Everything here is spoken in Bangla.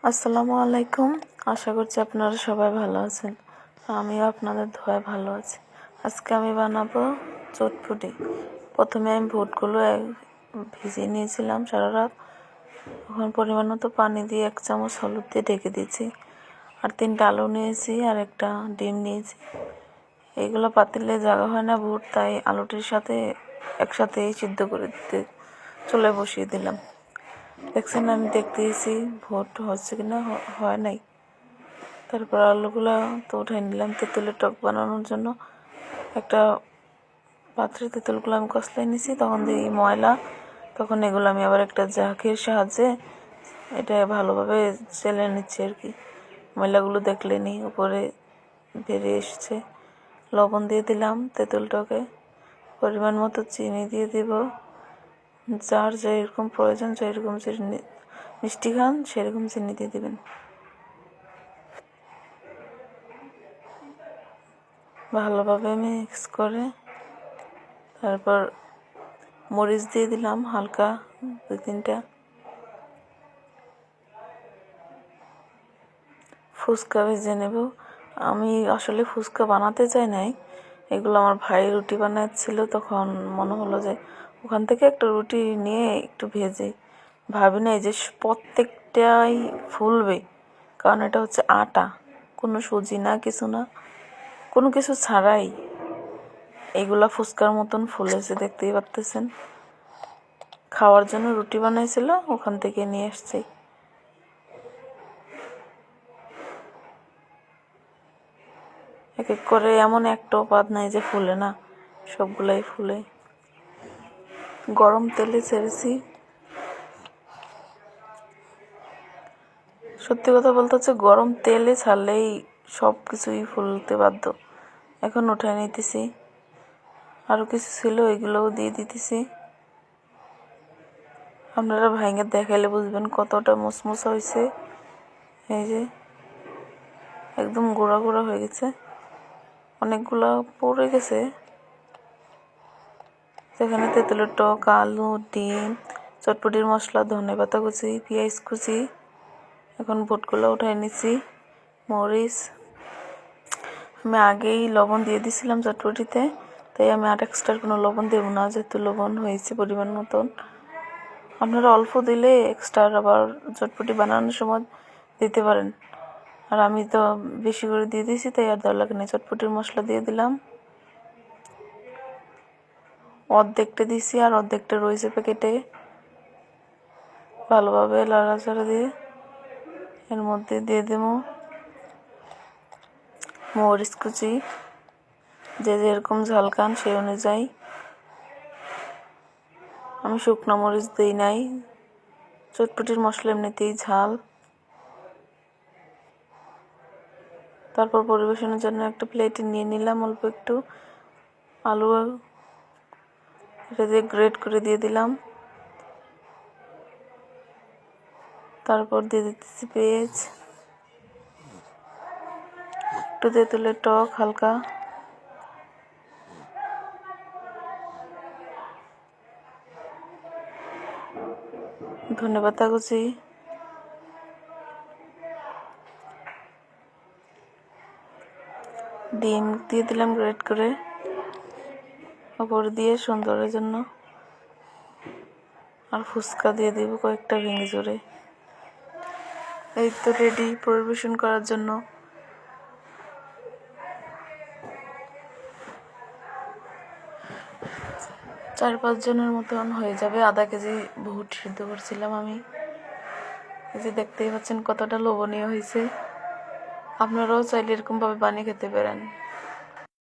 আসসালামু আলাইকুম। আশা করছি আপনারা সবাই ভালো আছেন। আমিও আপনাদের দোয়ায় ভালো আছি। আজকে আমি বানাবো চটপটি। প্রথমে আমি বুটগুলো ভিজিয়ে নিয়েছিলাম সারা রাত। এখন পরিমাণ মতো পানি দিয়ে 1 চামচ হলুদ দিয়ে ঢেকে দিয়েছি। আর 3টা আলু নিয়েছি আর একটা ডিম নিয়েছি। এইগুলো পাতিলে জায়গা হয় না বুট, তাই আলুটির সাথে একসাথেই সিদ্ধ করে দিতে চুলায় বসিয়ে দিলাম। দেখছেন, আমি দেখতেছি ভোট হচ্ছে কিনা, হয় নাই। তারপর আলুগুলো তো উঠাই নিলাম। তেঁতুলের টক বানানোর জন্য একটা পাত্রে তেঁতুলগুলো আমি কষলাই নিছি, তখন দেখি ময়লা। তখন এগুলো আমি আবার একটা ঝাঁকির সাহায্যে এটা ভালোভাবে চেলে নিচ্ছি আর কি। ময়লাগুলো দেখলেনি উপরে বেরিয়ে এসছে। লবণ দিয়ে দিলাম তেঁতুল টকে, পরিমাণ মতো চিনি দিয়ে দিব। যার যেরকম প্রয়োজন, যেরকম চিনি মিষ্টি খান সেরকম চিনি দিয়ে দেবেন। ভালোভাবে মিক্স করে তারপর মরিচ দিয়ে দিলাম হালকা 2-3টা। ফুচকা ভেজে নেব। আমি আসলে ফুচকা বানাতে চাই নাই, এগুলো আমার ভাই রুটি বানাচ্ছিল, তখন মনে হলো যে ওখান থেকে একটা রুটি নিয়ে একটু ভেজে। ভাবি নাই যে প্রত্যেকটাই ফুলবে, কারণ এটা হচ্ছে আটা, কোনো সুজি না, কিছু না, কোনো কিছু ছাড়াই এইগুলা ফুচকার মতন ফুলেছে, দেখতেই পারতেছেন। খাওয়ার জন্য রুটি বানাইছিল, ওখান থেকে নিয়ে আসছি। এক এক করে এমন একটাও পাত নাই যে ফুলে না, সবগুলাই ফুলে। গরম তেলে ছেড়েছি। সত্যি কথা বলতে হচ্ছে গরম তেলে ছাড়লেই সব কিছুই ফুলতে বাধ্য। এখন উঠাই নিতেছি। আরও কিছু ছিল, এগুলোও দিয়ে দিতেছি। আপনারা ভাইঙ্গে দেখাইলে বুঝবেন কতটা মুসমুসা হয়েছে। এই যে একদম গুঁড়া গুঁড়া হয়ে গেছে, অনেকগুলো পড়ে গেছে। সেখানে তেঁতুলের টক, আলু, ডিম, চটপটির মশলা, ধনেপাতা কুচি, পেঁয়াজ কুচি। এখন বুটগুলো উঠাই নিচ্ছি। মরিচ আমি আগেই লবণ দিয়ে দিয়েছিলাম চটপটিতে, তাই আমি আর এক্সট্রা কোনো লবণ দেবো না, যেহেতু লবণ হয়েছে পরিমাণ মতন। আপনারা অল্প দিলে এক্সট্রা আবার চটপটি বানানোর সময় দিতে পারেন। আর আমি তো বেশি করে দিয়ে দিয়েছি, তাই আর দেওয়া লাগে না। চটপটির মশলা দিয়ে দিলাম, অর্ধেকটা দিয়েছি আর অর্ধেকটা রয়েছে প্যাকেটে। ভালোভাবে লাড়াচাড়া দিয়ে এর মধ্যে দিয়ে দেবো মরিচ কুচি, যে যেরকম ঝাল খান সেই অনুযায়ী। আমি শুকনো মরিচ দিই নাই, চটপটির মশলা এমনিতেই ঝাল। তারপর পরিবেশনের জন্য একটা প্লেটে নিয়ে নিলাম অল্প একটু আলু, এটা দিয়ে গ্রেট করে দিয়ে দিলাম। তারপর দিয়ে দিতেছি পেঁয়াজ, একটু তেঁতুলের টক হালকা, ধনেপাতা কুচি, ডিম দিয়ে দিলাম গ্রেট করে উপর দিয়ে সুন্দরের জন্য। আর ফুচকা দিয়ে দিব কয়েকটা ভেঙে জোরে। এই তো রেডি পরিবেশন করার জন্য। 4-5 জনের মতন হয়ে যাবে। আধা কেজি বুট সিদ্ধ করছিলাম আমি। এই যে দেখতেই পাচ্ছেন কতটা লোভনীয় হয়েছে। আপনারাও চাইলে এরকমভাবে বানিয়ে খেতে পারেন।